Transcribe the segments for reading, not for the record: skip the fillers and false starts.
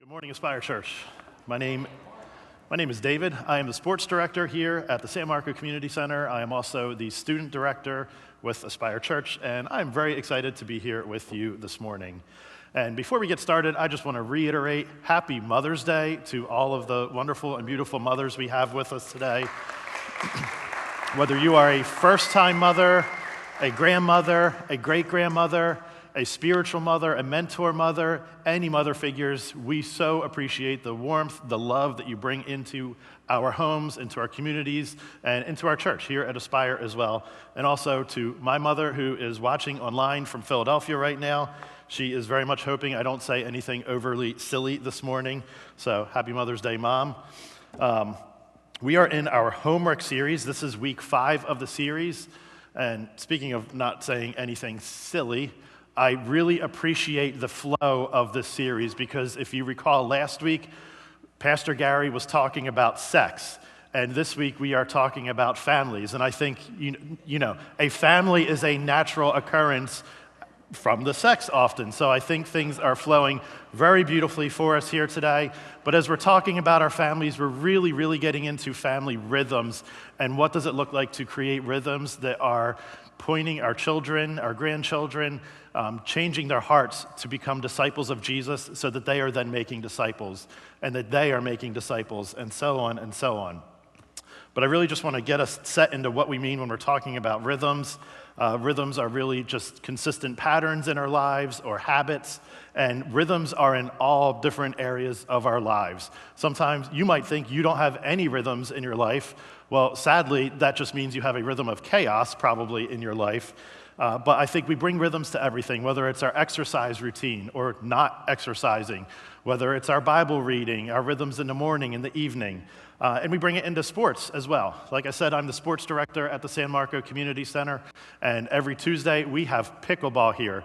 Good morning, Aspire Church. My name is David. I am the sports director here at the San Marco Community Center. I am also the student director with Aspire Church, and I'm very excited to be here with you this morning. And before we get started, I just want to reiterate Happy Mother's Day to all of the wonderful and beautiful mothers we have with us today. Whether you are a first-time mother, a grandmother, a great-grandmother, a spiritual mother, a mentor mother, any mother figures, we so appreciate the warmth, the love that you bring into our homes, into our communities, and into our church here at Aspire as well. And also to my mother, who is watching online from Philadelphia right now. She is very much hoping I don't say anything overly silly this morning. So happy Mother's Day, Mom. We are in our homework series. This is week 5 of the series. And speaking of not saying anything silly, I really appreciate the flow of this series because if you recall last week, Pastor Gary was talking about sex, and this week we are talking about families. And I think, you know, a family is a natural occurrence from the sex often. So I think things are flowing very beautifully for us here today. But as we're talking about our families, we're really getting into family rhythms. And what does it look like to create rhythms that are pointing our children, our grandchildren, changing their hearts to become disciples of Jesus so that they are then making disciples and that they are making disciples and so on and so on. But I really just want to get us set into what we mean when we're talking about rhythms. Rhythms are really just consistent patterns in our lives or habits, and rhythms are in all different areas of our lives. Sometimes you might think you don't have any rhythms in your life. Well, sadly, that just means you have a rhythm of chaos probably in your life. But I think we bring rhythms to everything, whether it's our exercise routine or not exercising, whether it's our Bible reading, our rhythms in the morning, in the evening. And we bring it into sports as well. Like I said, I'm the sports director at the San Marco Community Center, and every Tuesday we have pickleball here.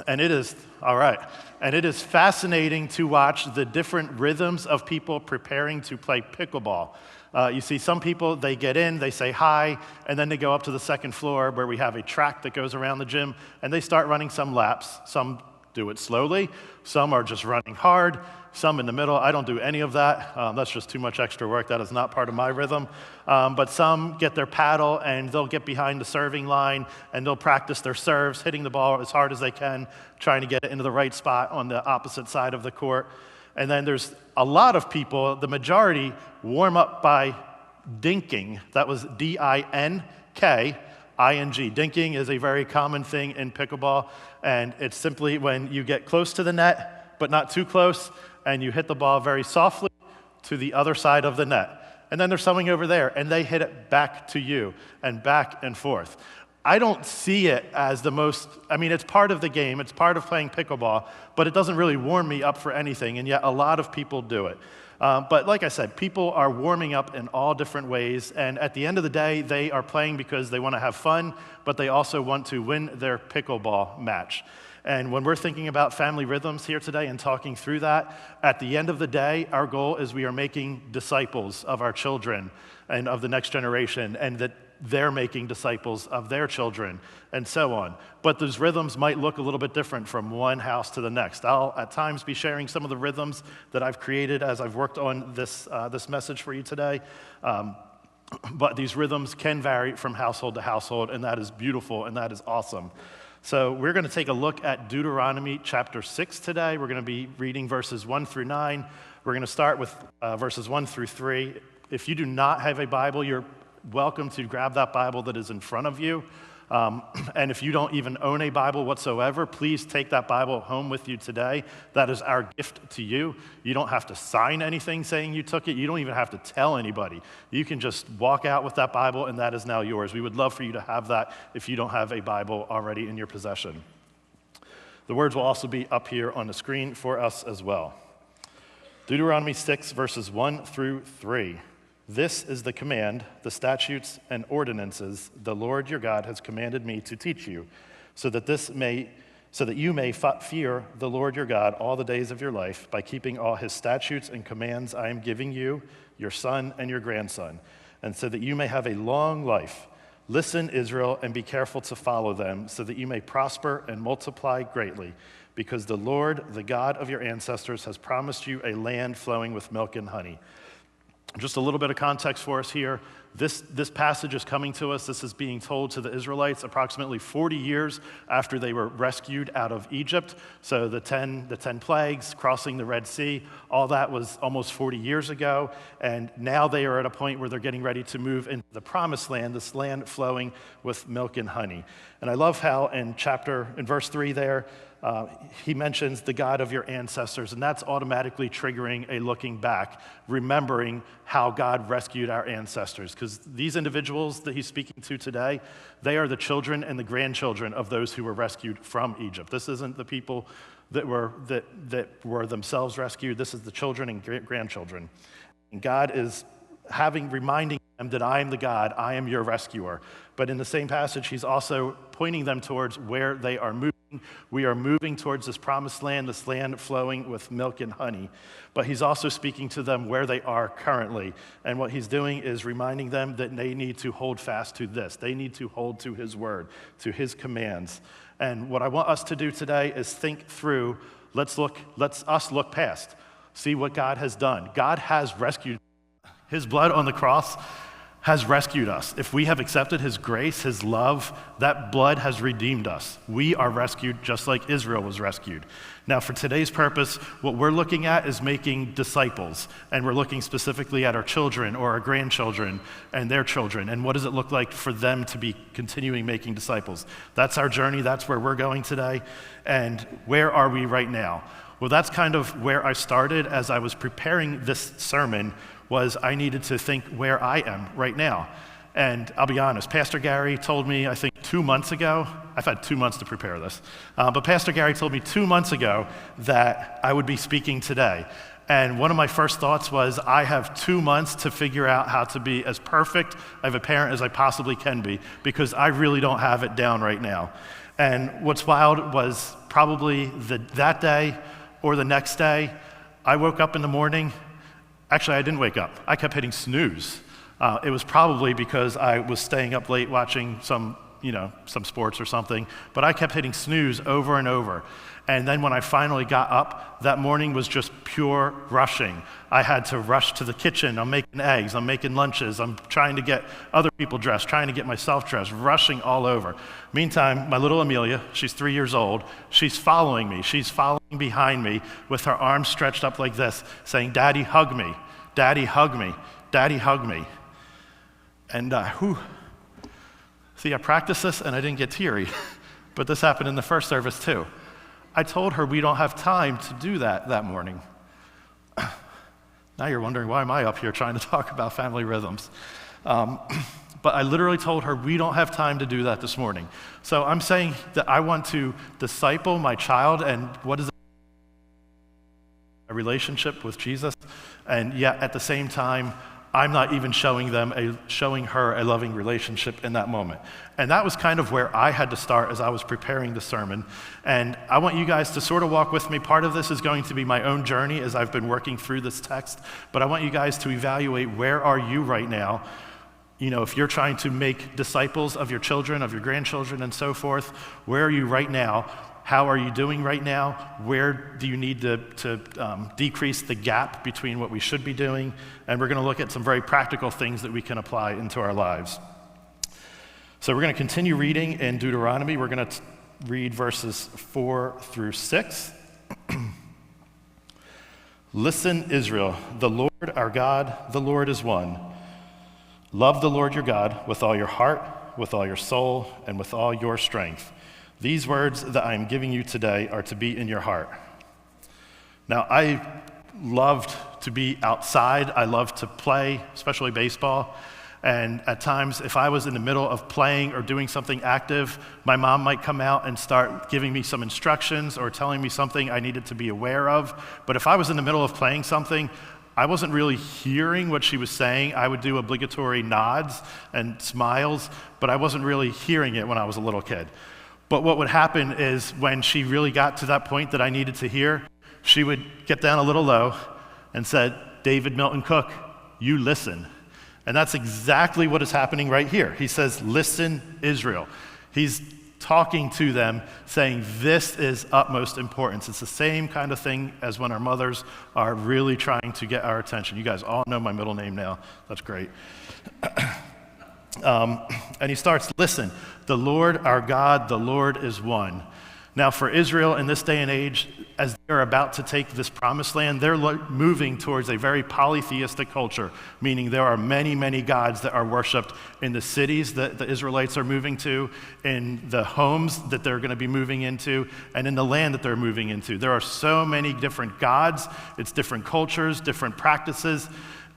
And it is, all right, and it is fascinating to watch the different rhythms of people preparing to play pickleball. You see some people, they get in, they say hi, and then they go up to the second floor where we have a track that goes around the gym, and they start running some laps. Some do it slowly, some are just running hard, some in the middle. I don't do any of that. That's just too much extra work. That is not part of my rhythm. But some get their paddle and they'll get behind the serving line and they'll practice their serves, hitting the ball as hard as they can, trying to get it into the right spot on the opposite side of the court. And then there's a lot of people, the majority, warm up by dinking. That was D-I-N-K-I-N-G. Dinking is a very common thing in pickleball, and it's simply when you get close to the net, but not too close, and you hit the ball very softly to the other side of the net. And then there's someone over there, and they hit it back to you, and back and forth. I don't see it as the most, it's part of the game, it's part of playing pickleball, but it doesn't really warm me up for anything, and yet a lot of people do it. But like I said, people are warming up in all different ways, and at the end of the day, they are playing because they want to have fun, but they also want to win their pickleball match. And when we're thinking about family rhythms here today and talking through that, at the end of the day, our goal is we are making disciples of our children and of the next generation, and that they're making disciples of their children, and so on. But those rhythms might look a little bit different from one house to the next. I'll at times be sharing some of the rhythms that I've created as I've worked on this message for you today. But these rhythms can vary from household to household, and that is beautiful, and that is awesome. So we're going to take a look at Deuteronomy chapter 6 today. We're going to be reading verses 1 through 9. We're going to start with verses 1 through 3. If you do not have a Bible, you're welcome to grab that Bible that is in front of you. And if you don't even own a Bible whatsoever, please take that Bible home with you today. That is our gift to you. You don't have to sign anything saying you took it. You don't even have to tell anybody. You can just walk out with that Bible, and that is now yours. We would love for you to have that if you don't have a Bible already in your possession. The words will also be up here on the screen for us as well. Deuteronomy 6, verses 1 through 3. This is the command, the statutes and ordinances the Lord your God has commanded me to teach you, so that you may fear the Lord your God all the days of your life by keeping all his statutes and commands I am giving you, your son and your grandson, and so that you may have a long life. Listen, Israel, and be careful to follow them, so that you may prosper and multiply greatly. because the Lord, the God of your ancestors, has promised you a land flowing with milk and honey. Just a little bit of context for us here. This passage is coming to us. This is being told to the Israelites approximately 40 years after they were rescued out of Egypt. So the 10 plagues, crossing the Red Sea, all that was almost 40 years ago. And now they are at a point where they're getting ready to move into the promised land, this land flowing with milk and honey. And I love how in verse 3 there, he mentions the God of your ancestors, and that's automatically triggering a looking back, remembering how God rescued our ancestors. Because these individuals that he's speaking to today, they are the children and the grandchildren of those who were rescued from Egypt. This isn't the people that were themselves rescued. This is the children and grandchildren. And God is reminding them that I am the God, I am your rescuer. But in the same passage, he's also pointing them towards where they are moving. We are moving towards this promised land, this land flowing with milk and honey. But he's also speaking to them where they are currently. And what he's doing is reminding them that they need to hold fast to this. They need to hold to his word, to his commands. And what I want us to do today is think through, let's us look past, see what God has done. God has rescued. His blood on the cross has rescued us. If we have accepted his grace, his love, that blood has redeemed us. We are rescued just like Israel was rescued. Now, for today's purpose, what we're looking at is making disciples, and we're looking specifically at our children or our grandchildren and their children, and what does it look like for them to be continuing making disciples? That's our journey. That's where we're going today. And where are we right now? Well, that's kind of where I started as I was preparing this sermon. Was I needed to think where I am right now. And I'll be honest, Pastor Gary told me, I think 2 months ago, I've had 2 months to prepare this, but Pastor Gary told me 2 months ago that I would be speaking today. And one of my first thoughts was, I have 2 months to figure out how to be as perfect of a parent as I possibly can be, because I really don't have it down right now. And what's wild was probably that day or the next day, I woke up in the morning. Actually, I didn't wake up. I kept hitting snooze. It was probably because I was staying up late watching some sports or something, but I kept hitting snooze over and over. And then when I finally got up, that morning was just pure rushing. I had to rush to the kitchen. I'm making eggs, I'm making lunches, I'm trying to get other people dressed, trying to get myself dressed, rushing all over. Meantime, my little Amelia, she's 3 years old, she's following me. She's following behind me with her arms stretched up like this, saying, "Daddy, hug me. Daddy, hug me. Daddy, hug me." And See, I practiced this and I didn't get teary, but this happened in the first service too. I told her we don't have time to do that morning. Now you're wondering, why am I up here trying to talk about family rhythms? But I literally told her we don't have time to do that this morning. So I'm saying that I want to disciple my child, and what is a relationship with Jesus, and yet at the same time, I'm not even showing her a loving relationship in that moment. And that was kind of where I had to start as I was preparing the sermon. And I want you guys to sort of walk with me. Part of this is going to be my own journey as I've been working through this text, but I want you guys to evaluate, where are you right now? If you're trying to make disciples of your children, of your grandchildren, and so forth, where are you right now? How are you doing right now? Where do you need to decrease the gap between what we should be doing? And we're going to look at some very practical things that we can apply into our lives. So we're going to continue reading in Deuteronomy. We're going to read verses 4 through 6. Listen, Israel, the Lord our God, the Lord is one. Love the Lord your God with all your heart, with all your soul, and with all your strength. These words that I am giving you today are to be in your heart. Now, I loved to be outside. I loved to play, especially baseball. And at times, if I was in the middle of playing or doing something active, my mom might come out and start giving me some instructions or telling me something I needed to be aware of. But if I was in the middle of playing something, I wasn't really hearing what she was saying. I would do obligatory nods and smiles, but I wasn't really hearing it when I was a little kid. But what would happen is when she really got to that point that I needed to hear, she would get down a little low and said, "David Milton Cook, you listen." And that's exactly what is happening right here. He says, "Listen, Israel." He's talking to them, saying this is utmost importance. It's the same kind of thing as when our mothers are really trying to get our attention. You guys all know my middle name now. That's great. And he starts, listen, the Lord our God, the Lord is one. Now for Israel in this day and age, as they're about to take this promised land, they're moving towards a very polytheistic culture, meaning there are many, many gods that are worshiped in the cities that the Israelites are moving to, in the homes that they're going to be moving into, and in the land that they're moving into. There are so many different gods, it's different cultures, different practices.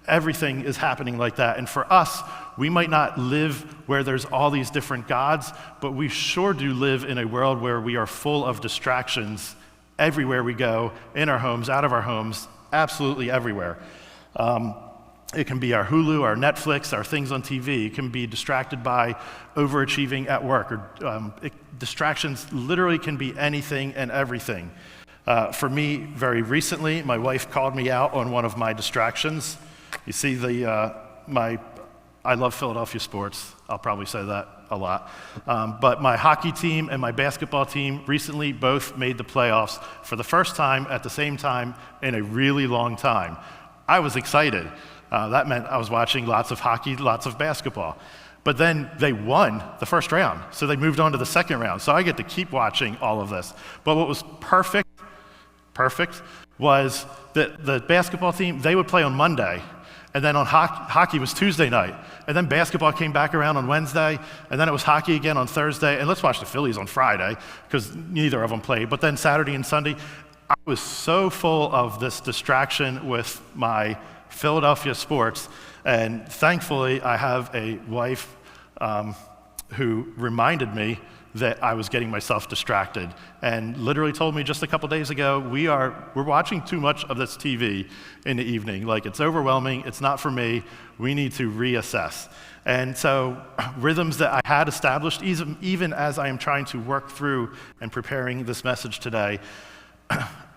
Everything is happening like that. And for us, we might not live where there's all these different gods, but we sure do live in a world where we are full of distractions everywhere we go, in our homes, out of our homes, absolutely everywhere. It can be our Hulu, our Netflix, our things on TV. It can be distracted by overachieving at work. Or distractions literally can be anything and everything. For me, very recently, my wife called me out on one of my distractions. You see I love Philadelphia sports. I'll probably say that a lot. But my hockey team and my basketball team recently both made the playoffs for the first time at the same time in a really long time. I was excited. That meant I was watching lots of hockey, lots of basketball. But then they won the first round, so they moved on to the second round. So I get to keep watching all of this. But what was perfect was that the basketball team, they would play on Monday. And then on hockey was Tuesday night. And then basketball came back around on Wednesday. And then it was hockey again on Thursday. And let's watch the Phillies on Friday, because neither of them played. But then Saturday and Sunday, I was so full of this distraction with my Philadelphia sports. And thankfully, I have a wife who reminded me that I was getting myself distracted, and literally told me just a couple days ago, we're watching too much of this TV in the evening. Like, it's overwhelming, it's not for me, we need to reassess. And so rhythms that I had established, even as I am trying to work through and preparing this message today,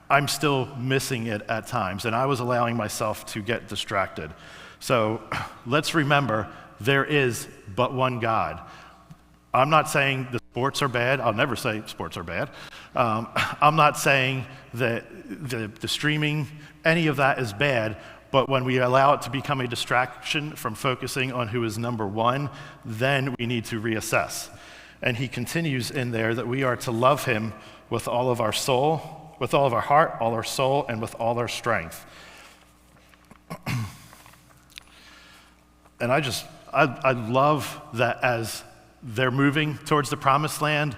I'm still missing it at times, and I was allowing myself to get distracted. So let's remember, there is but one God. I'm not saying the sports are bad. I'll never say sports are bad. I'm not saying that the streaming, any of that is bad, but when we allow it to become a distraction from focusing on who is number one, then we need to reassess. And he continues in there that we are to love him with all of our soul, with all of our heart, all our soul, and with all our strength. And I love that as they're moving towards the promised land.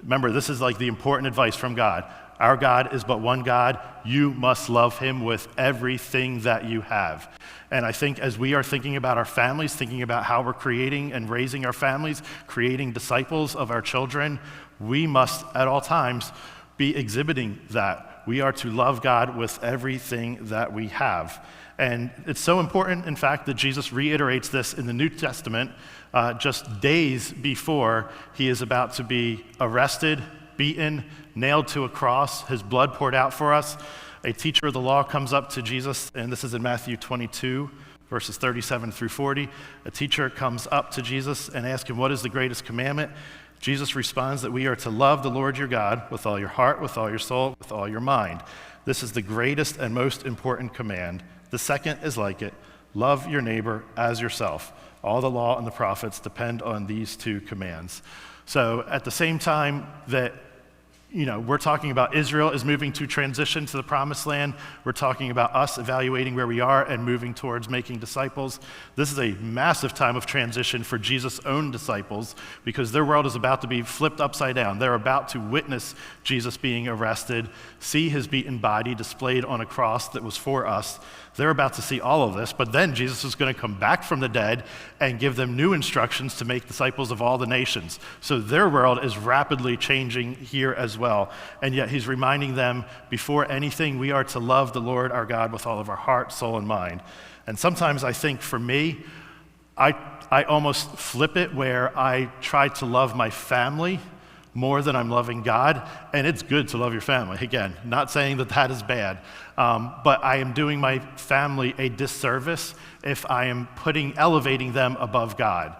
Remember, this is like the important advice from God. Our God is but one God. You must love him with everything that you have. And I think as we are thinking about our families, thinking about how we're creating and raising our families, creating disciples of our children, we must at all times be exhibiting that. We are to love God with everything that we have. And it's so important, in fact, that Jesus reiterates this in the New Testament just days before he is about to be arrested, beaten, nailed to a cross, his blood poured out for us. A teacher of the law comes up to Jesus, and this is in Matthew 22, verses 37 through 40. A teacher comes up to Jesus and asks him, what is the greatest commandment? Jesus responds that we are to love the Lord your God with all your heart, with all your soul, with all your mind. This is the greatest and most important command. The second is like it. Love your neighbor as yourself. All the law and the prophets depend on these two commands. So at the same time that we're talking about Israel is moving to transition to the promised land, we're talking about us evaluating where we are and moving towards making disciples. This is a massive time of transition for Jesus' own disciples, because their world is about to be flipped upside down. They're about to witness Jesus being arrested, see his beaten body displayed on a cross that was for us. They're about to see all of this, but then Jesus is going to come back from the dead and give them new instructions to make disciples of all the nations. So their world is rapidly changing here as well. And yet he's reminding them, before anything, we are to love the Lord our God with all of our heart, soul, and mind. And sometimes I think for me, I almost flip it where I try to love my family more than I'm loving God, and it's good to love your family. Again, not saying that that is bad, but I am doing my family a disservice if I am elevating them above God.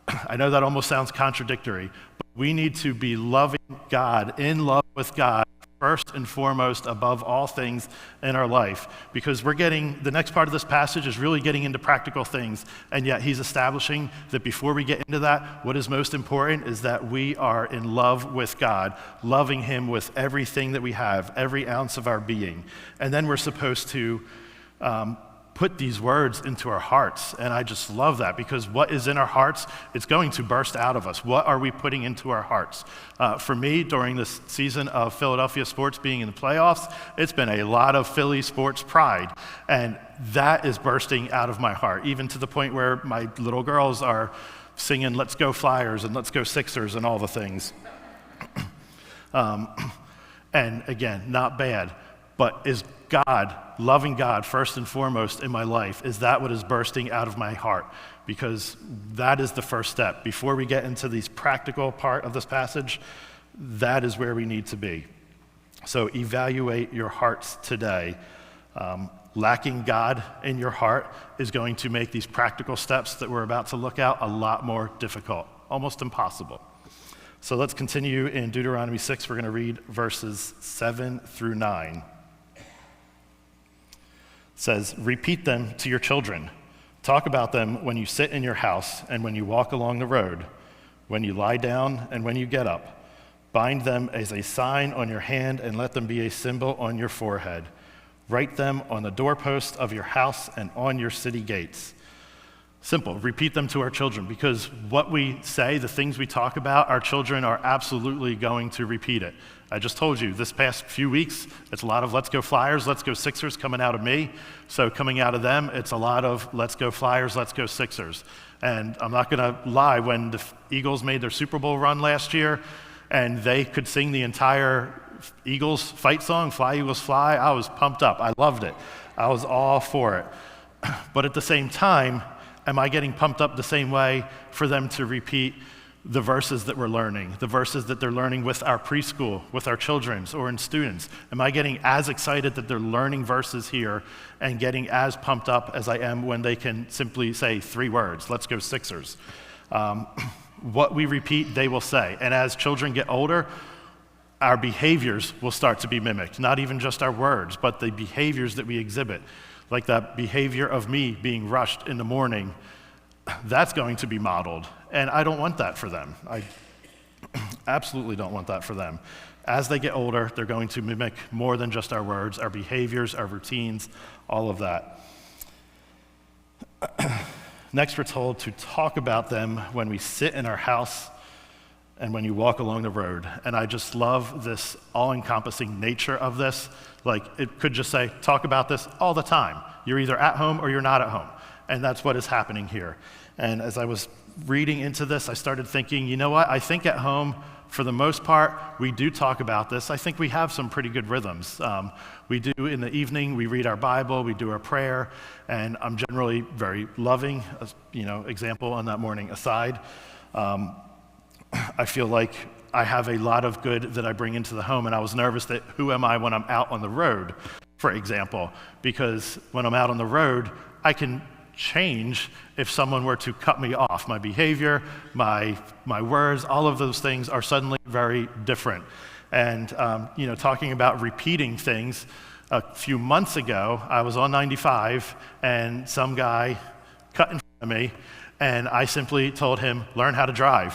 I know that almost sounds contradictory, but We need to be loving God, in love with God, first and foremost, above all things in our life. Because the next part of this passage is really getting into practical things, and yet he's establishing that before we get into that, what is most important is that we are in love with God, loving him with everything that we have, every ounce of our being. And then we're supposed to put these words into our hearts. And I just love that, because what is in our hearts, it's going to burst out of us. What are we putting into our hearts? For me, during this season of Philadelphia sports being in the playoffs, it's been a lot of Philly sports pride. And that is bursting out of my heart, even to the point where my little girls are singing "Let's Go Flyers" and "Let's Go Sixers" and all the things. And again, not bad, but is God, loving God first and foremost in my life, is that what is bursting out of my heart? Because that is the first step. Before we get into this practical part of this passage, that is where we need to be. So evaluate your hearts today. Lacking God in your heart is going to make these practical steps that we're about to look at a lot more difficult, almost impossible. So let's continue in Deuteronomy 6. We're going to read verses 7 through 9. Says, repeat them to your children. Talk about them when you sit in your house and when you walk along the road, when you lie down and when you get up. Bind them as a sign on your hand and let them be a symbol on your forehead. Write them on the doorpost of your house and on your city gates. Simple. Repeat them to our children, because what we say, the things we talk about, our children are absolutely going to repeat it. I just told you, this past few weeks, it's a lot of "Let's Go Flyers, Let's Go Sixers" coming out of me. So coming out of them, it's a lot of "Let's Go Flyers, Let's Go Sixers." And I'm not going to lie, when the Eagles made their Super Bowl run last year, and they could sing the entire Eagles fight song, "Fly, Eagles, Fly," I was pumped up. I loved it. I was all for it. But at the same time, am I getting pumped up the same way for them to repeat the verses that we're learning, the verses that they're learning with our preschool, with our children, or in students? Am I getting as excited that they're learning verses here and getting as pumped up as I am when they can simply say 3 words, "Let's go Sixers"? What we repeat, they will say. And as children get older, our behaviors will start to be mimicked, not even just our words, but the behaviors that we exhibit. Like that behavior of me being rushed in the morning, that's going to be modeled. And I don't want that for them. I absolutely don't want that for them. As they get older, they're going to mimic more than just our words, our behaviors, our routines, all of that. Next, we're told to talk about them when we sit in our house and when you walk along the road. And I just love this all-encompassing nature of this. Like, it could just say, talk about this all the time. You're either at home or you're not at home. And that's what is happening here. And as I was reading into this, I started thinking, you know what? I think at home, for the most part, we do talk about this. I think we have some pretty good rhythms. We do in the evening, we read our Bible, we do our prayer, and I'm generally very loving, example on that morning aside. I feel like I have a lot of good that I bring into the home, and I was nervous that who am I when I'm out on the road, for example, because when I'm out on the road, I can change if someone were to cut me off. My behavior, my words, all of those things are suddenly very different. And, talking about repeating things, a few months ago, I was on 95, and some guy cut in front of me, and I simply told him, learn how to drive.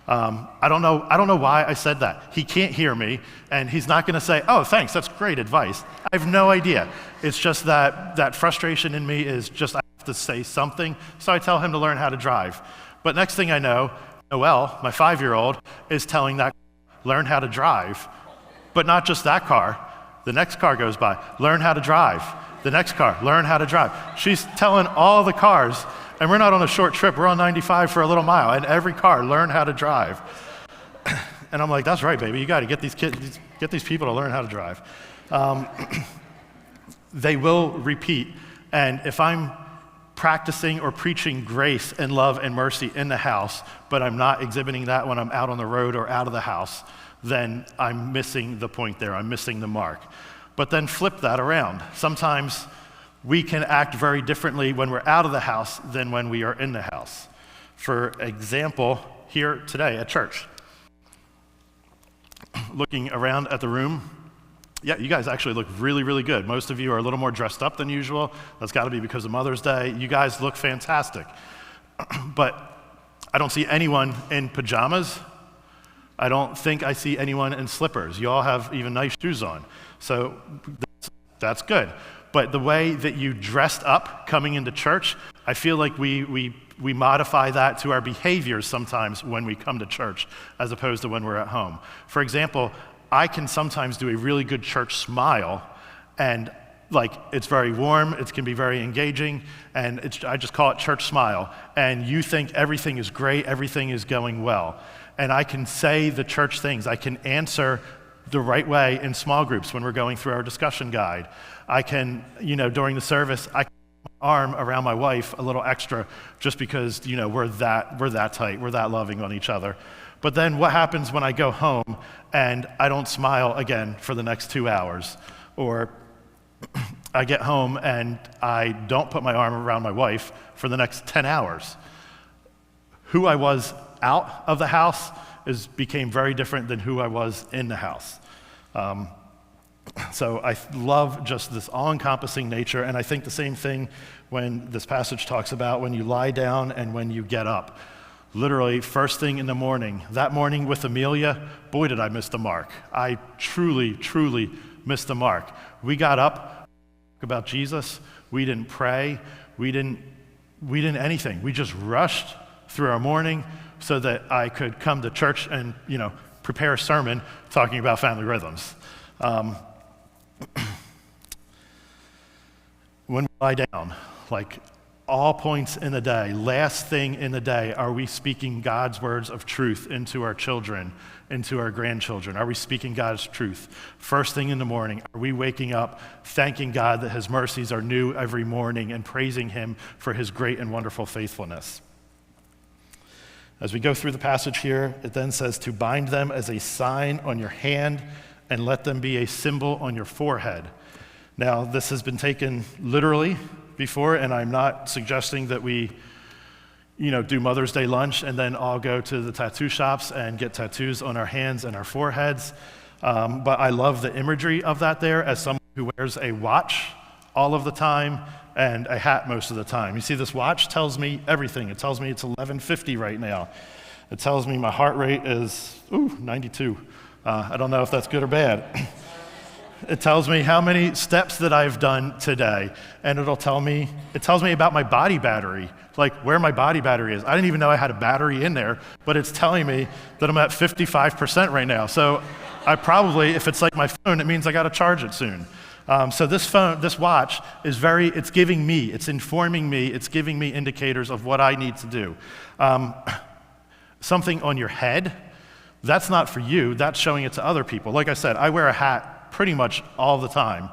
I don't know why I said that. He can't hear me, and he's not going to say, "Oh, thanks, that's great advice." I have no idea. It's just that frustration in me is just I have to say something, so I tell him to learn how to drive. But next thing I know, Noelle, my 5-year-old, is telling that learn how to drive. But not just that car. The next car goes by, learn how to drive. The next car, learn how to drive. She's telling all the cars. And we're not on a short trip, we're on 95 for a little mile, and every car, learn how to drive. And I'm like, that's right, baby, you gotta get these people to learn how to drive. They will repeat, and if I'm practicing or preaching grace and love and mercy in the house, but I'm not exhibiting that when I'm out on the road or out of the house, then I'm missing the point there, I'm missing the mark. But then flip that around. Sometimes we can act very differently when we're out of the house than when we are in the house. For example, here today at church, looking around at the room, yeah, you guys actually look really, really good. Most of you are a little more dressed up than usual. That's got to be because of Mother's Day. You guys look fantastic. But I don't see anyone in pajamas. I don't think I see anyone in slippers. You all have even nice shoes on. So that's good. But the way that you dressed up coming into church, I feel like we modify that to our behaviors sometimes when we come to church as opposed to when we're at home. For example, I can sometimes do a really good church smile, and it's very warm, it can be very engaging, and I just call it church smile. And you think everything is great, everything is going well. And I can say the church things. I can answer the right way in small groups when we're going through our discussion guide. I can, during the service, I can put my arm around my wife a little extra just because, we're that tight, we're that loving on each other. But then what happens when I go home and I don't smile again for the next 2 hours? Or I get home and I don't put my arm around my wife for the next 10 hours. Who I was out of the house became very different than who I was in the house. So I love just this all-encompassing nature, and I think the same thing when this passage talks about when you lie down and when you get up. Literally, first thing in the morning. That morning with Amelia, boy, did I miss the mark. I truly, truly missed the mark. We got up about Jesus. We didn't pray. We didn't anything. We just rushed through our morning so that I could come to church and, prepare a sermon talking about family rhythms. When we lie down, all points in the day, last thing in the day, are we speaking God's words of truth into our children, into our grandchildren? Are we speaking God's truth? First thing in the morning, are we waking up thanking God that his mercies are new every morning and praising him for his great and wonderful faithfulness? As we go through the passage here, it then says to bind them as a sign on your hand and let them be a symbol on your forehead. Now, this has been taken literally before, and I'm not suggesting that we, do Mother's Day lunch and then all go to the tattoo shops and get tattoos on our hands and our foreheads. But I love the imagery of that there as someone who wears a watch all of the time and a hat most of the time. You see, this watch tells me everything. It tells me it's 11:50 right now. It tells me my heart rate is 92. I don't know if that's good or bad. It tells me how many steps that I've done today, and it tells me about my body battery, where my body battery is. I didn't even know I had a battery in there, but it's telling me that I'm at 55% right now. So I probably, if it's like my phone, it means I got to charge it soon. So this watch it's giving me, it's informing me, it's giving me indicators of what I need to do. Something on your head, that's not for you, that's showing it to other people. Like I said, I wear a hat pretty much all the time.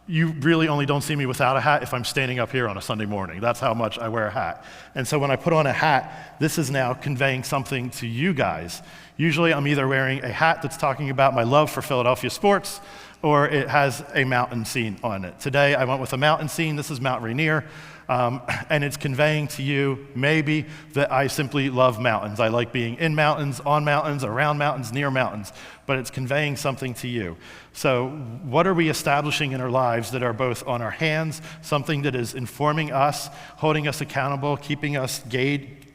You really only don't see me without a hat if I'm standing up here on a Sunday morning. That's how much I wear a hat. And so when I put on a hat, this is now conveying something to you guys. Usually I'm either wearing a hat that's talking about my love for Philadelphia sports, or it has a mountain scene on it. Today I went with a mountain scene. This is Mount Rainier. And it's conveying to you maybe that I simply love mountains. I like being in mountains, on mountains, around mountains, near mountains, but it's conveying something to you. So what are we establishing in our lives that are both on our hands, something that is informing us, holding us accountable, keeping us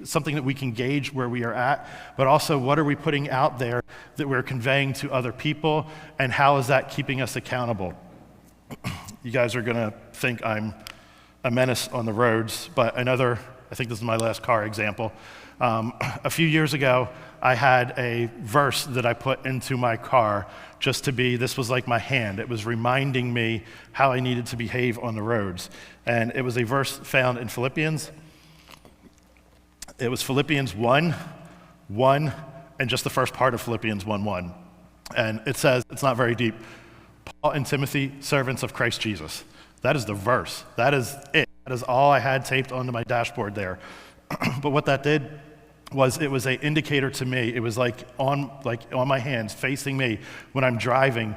something that we can gauge where we are at, but also what are we putting out there that we're conveying to other people, and how is that keeping us accountable? You guys are gonna think I'm a menace on the roads, but I think this is my last car example. A few years ago, I had a verse that I put into my car this was like my hand. It was reminding me how I needed to behave on the roads. And it was a verse found in Philippians. It was Philippians 1:1, and just the first part of Philippians 1:1. And it says, it's not very deep, Paul and Timothy, servants of Christ Jesus. That is the verse. That is it. That is all I had taped onto my dashboard there. But what that did was it was an indicator to me. It was like on my hands facing me when I'm driving.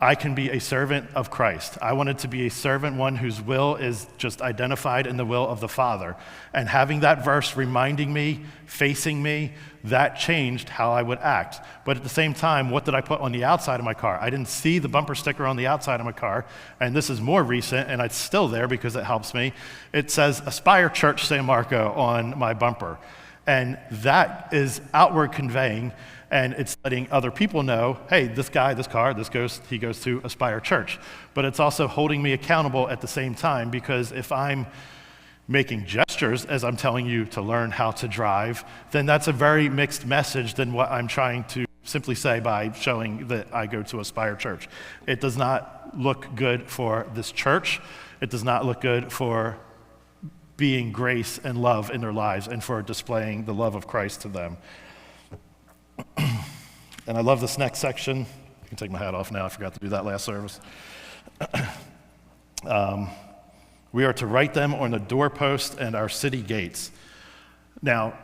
I can be a servant of Christ. I wanted to be a servant, one whose will is just identified in the will of the Father. And having that verse reminding me, facing me, that changed how I would act. But at the same time, what did I put on the outside of my car? I didn't see the bumper sticker on the outside of my car, and this is more recent, and it's still there because it helps me. It says Aspire Church San Marco on my bumper. And that is outward conveying, and it's letting other people know, hey, this guy, this car, he goes to Aspire Church. But it's also holding me accountable at the same time, because if I'm making gestures as I'm telling you to learn how to drive, then that's a very mixed message than what I'm trying to simply say by showing that I go to Aspire Church. It does not look good for this church. It does not look good for being grace and love in their lives and for displaying the love of Christ to them. And I love this next section. I can take my hat off now. I forgot to do that last service. We are to write them on the doorpost and our city gates. Now,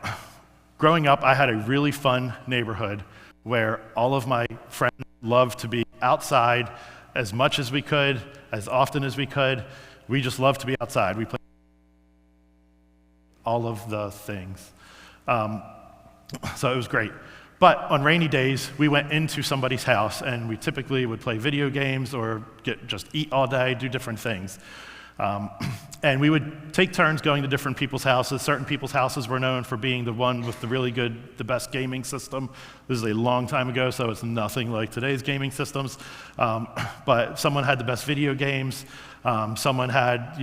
growing up, I had a really fun neighborhood where all of my friends loved to be outside as much as we could, as often as we could. We just loved to be outside. We played all of the things. So it was great. But on rainy days, we went into somebody's house, and we typically would play video games or just eat all day, do different things. And we would take turns going to different people's houses. Certain people's houses were known for being the one with the best gaming system. This is a long time ago, so it's nothing like today's gaming systems. But someone had the best video games. Someone had,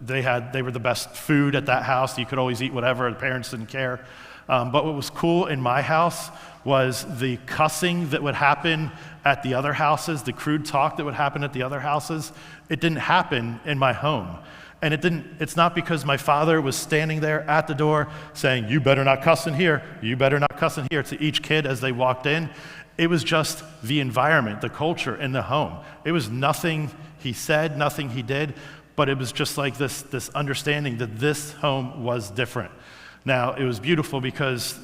they were the best food at that house. You could always eat whatever. The parents didn't care. But what was cool in my house was the cussing that would happen at the other houses, the crude talk that would happen at the other houses. It didn't happen in my home. And it's not because my father was standing there at the door saying, you better not cuss in here, you better not cuss in here, to each kid as they walked in. It was just the environment, the culture in the home. It was nothing he said, nothing he did, but it was just like this understanding that this home was different. Now, it was beautiful because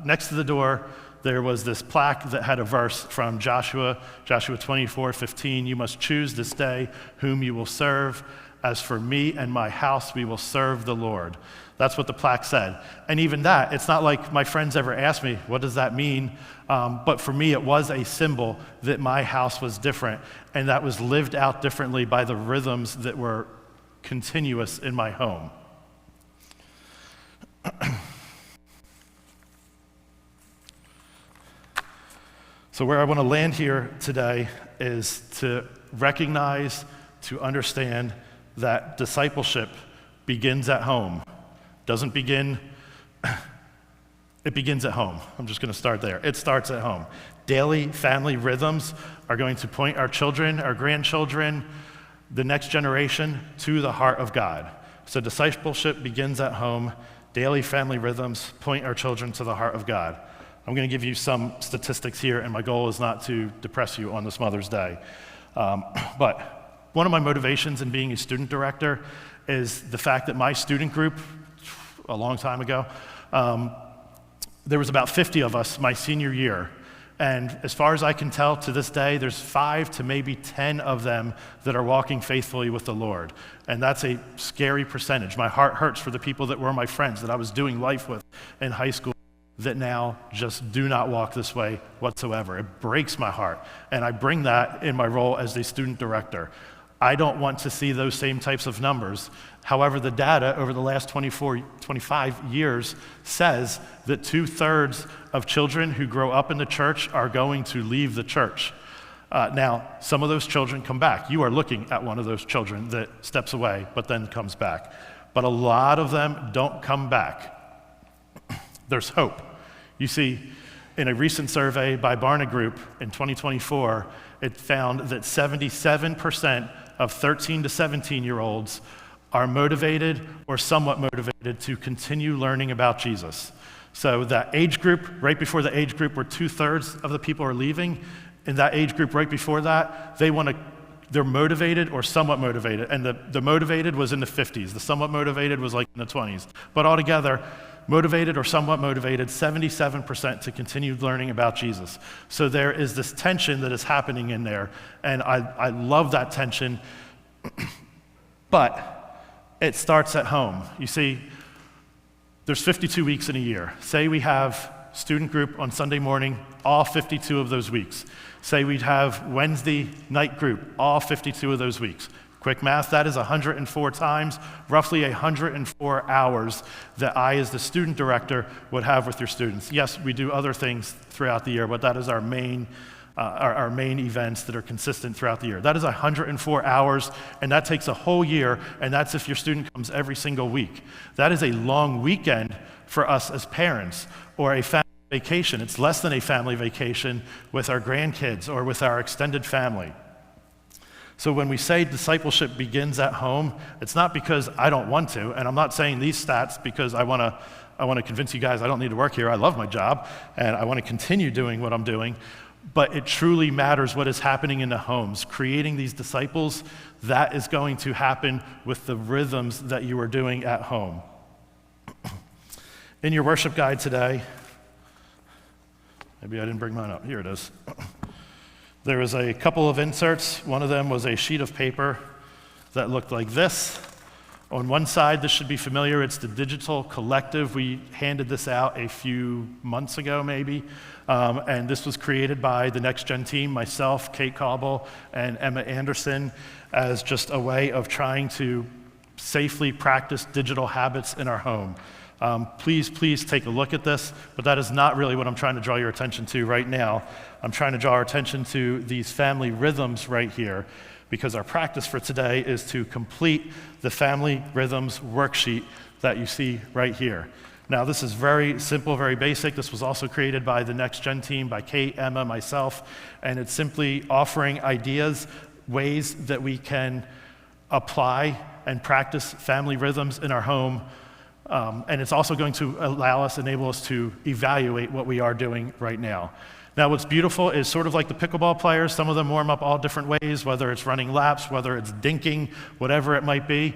next to the door, there was this plaque that had a verse from Joshua 24:15. You must choose this day whom you will serve. As for me and my house, we will serve the Lord. That's what the plaque said. And even that, it's not like my friends ever asked me, what does that mean? But for me, it was a symbol that my house was different, and that was lived out differently by the rhythms that were continuous in my home. So where I want to land here today is to recognize, to understand that discipleship begins at home. It begins at home. I'm just going to start there. It starts at home. Daily family rhythms are going to point our children, our grandchildren, the next generation to the heart of God. So discipleship begins at home. Daily family rhythms point our children to the heart of God. I'm going to give you some statistics here, and my goal is not to depress you on this Mother's Day. But one of my motivations in being a student director is the fact that my student group, a long time ago, there was about 50 of us my senior year. And as far as I can tell to this day, there's 5 to maybe 10 of them that are walking faithfully with the Lord. And that's a scary percentage. My heart hurts for the people that were my friends that I was doing life with in high school that now just do not walk this way whatsoever. It breaks my heart. And I bring that in my role as a student director. I don't want to see those same types of numbers. However, the data over the last 25 years says that 2/3 of children who grow up in the church are going to leave the church. Now, some of those children come back. You are looking at one of those children that steps away but then comes back. But a lot of them don't come back. There's hope. You see, in a recent survey by Barna Group in 2024, it found that 77% of 13 to 17-year-olds are motivated or somewhat motivated to continue learning about Jesus. So that age group, right before the age group where 2/3 of the people are leaving, in that age group right before that, they're motivated or somewhat motivated. And the motivated was in the 50s. The somewhat motivated was like in the 20s. But altogether, motivated or somewhat motivated, 77% to continue learning about Jesus. So there is this tension that is happening in there, and I love that tension, but it starts at home. You see, there's 52 weeks in a year. Say we have student group on Sunday morning, all 52 of those weeks. Say we'd have Wednesday night group, all 52 of those weeks. Quick math, that is 104 times, roughly 104 hours that I, as the student director, would have with your students. Yes, we do other things throughout the year, but that is our main events that are consistent throughout the year. That is 104 hours, and that takes a whole year, and that's if your student comes every single week. That is a long weekend for us as parents, or a family vacation. It's less than a family vacation with our grandkids or with our extended family. So when we say discipleship begins at home, it's not because I don't want to, and I'm not saying these stats because I want to convince you guys I don't need to work here. I love my job, and I want to continue doing what I'm doing. But it truly matters what is happening in the homes. Creating these disciples, that is going to happen with the rhythms that you are doing at home. In your worship guide today, maybe I didn't bring mine up. Here it is. There was a couple of inserts. One of them was a sheet of paper that looked like this. On one side, this should be familiar, it's the Digital Collective. We handed this out a few months ago, maybe. And this was created by the Next Gen team, myself, Kate Cauble, and Emma Anderson, as just a way of trying to safely practice digital habits in our home. Please take a look at this, but that is not really what I'm trying to draw your attention to right now. I'm trying to draw our attention to these family rhythms right here, because our practice for today is to complete the family rhythms worksheet that you see right here. Now, this is very simple, very basic. This was also created by the Next Gen team, by Kate, Emma, myself, and it's simply offering ideas, ways that we can apply and practice family rhythms in our home. And it's also going to enable us to evaluate what we are doing right now. Now, what's beautiful is sort of like the pickleball players. Some of them warm up all different ways, whether it's running laps, whether it's dinking, whatever it might be.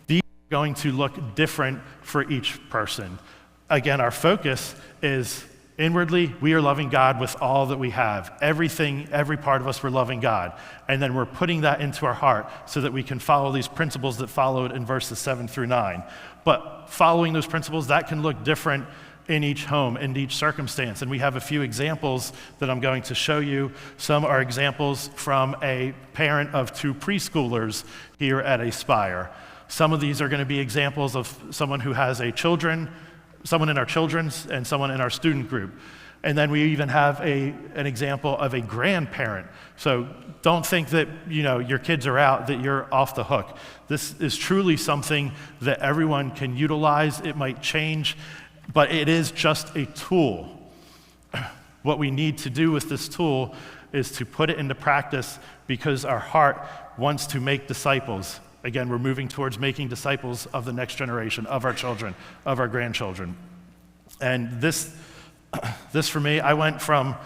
These are going to look different for each person. Again, our focus is inwardly, we are loving God with all that we have. Everything, every part of us, we're loving God. And then we're putting that into our heart so that we can follow these principles that followed in verses 7 through 9. But following those principles, that can look different in each home, in each circumstance. And we have a few examples that I'm going to show you. Some are examples from a parent of 2 preschoolers here at Aspire. Some of these are going to be examples of someone who has someone in our children's and someone in our student group. And then we even have an example of a grandparent. So don't think that your kids are out, that you're off the hook. This is truly something that everyone can utilize. It might change, but it is just a tool. What we need to do with this tool is to put it into practice because our heart wants to make disciples. Again, we're moving towards making disciples of the next generation, of our children, of our grandchildren. And this for me, I went from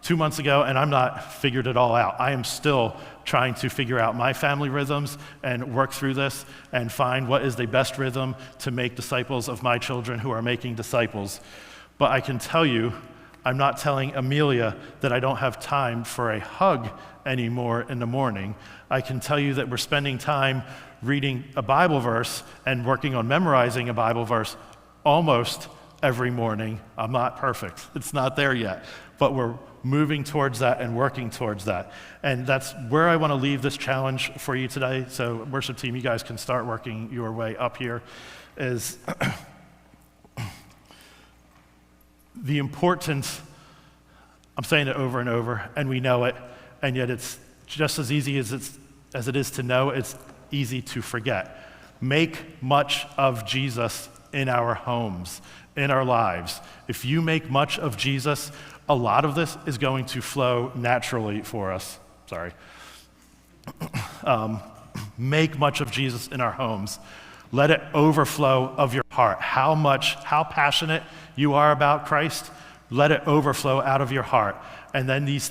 2 months ago, and I'm not figured it all out. I am still trying to figure out my family rhythms and work through this and find what is the best rhythm to make disciples of my children who are making disciples. But I can tell you, I'm not telling Amelia that I don't have time for a hug anymore in the morning. I can tell you that we're spending time reading a Bible verse and working on memorizing a Bible verse almost every morning. I'm not perfect. It's not there yet. But we're moving towards that and working towards that. And that's where I want to leave this challenge for you today. So worship team, you guys can start working your way up here. Is the importance, I'm saying it over and over, and we know it, and yet it's just as easy as it is to know, it's easy to forget. Make much of Jesus in our homes, in our lives. If you make much of Jesus, a lot of this is going to flow naturally for us. Sorry. Make much of Jesus in our homes. Let it overflow of your heart. How passionate you are about Christ, let it overflow out of your heart. And then these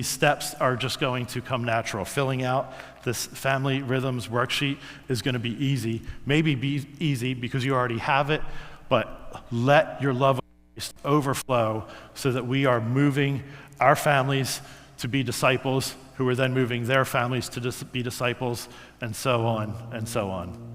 steps are just going to come natural. Filling out this family rhythms worksheet is going to be easy. Maybe be easy because you already have it, but let your love of Christ overflow so that we are moving our families to be disciples, who are then moving their families to be disciples, and so on and so on.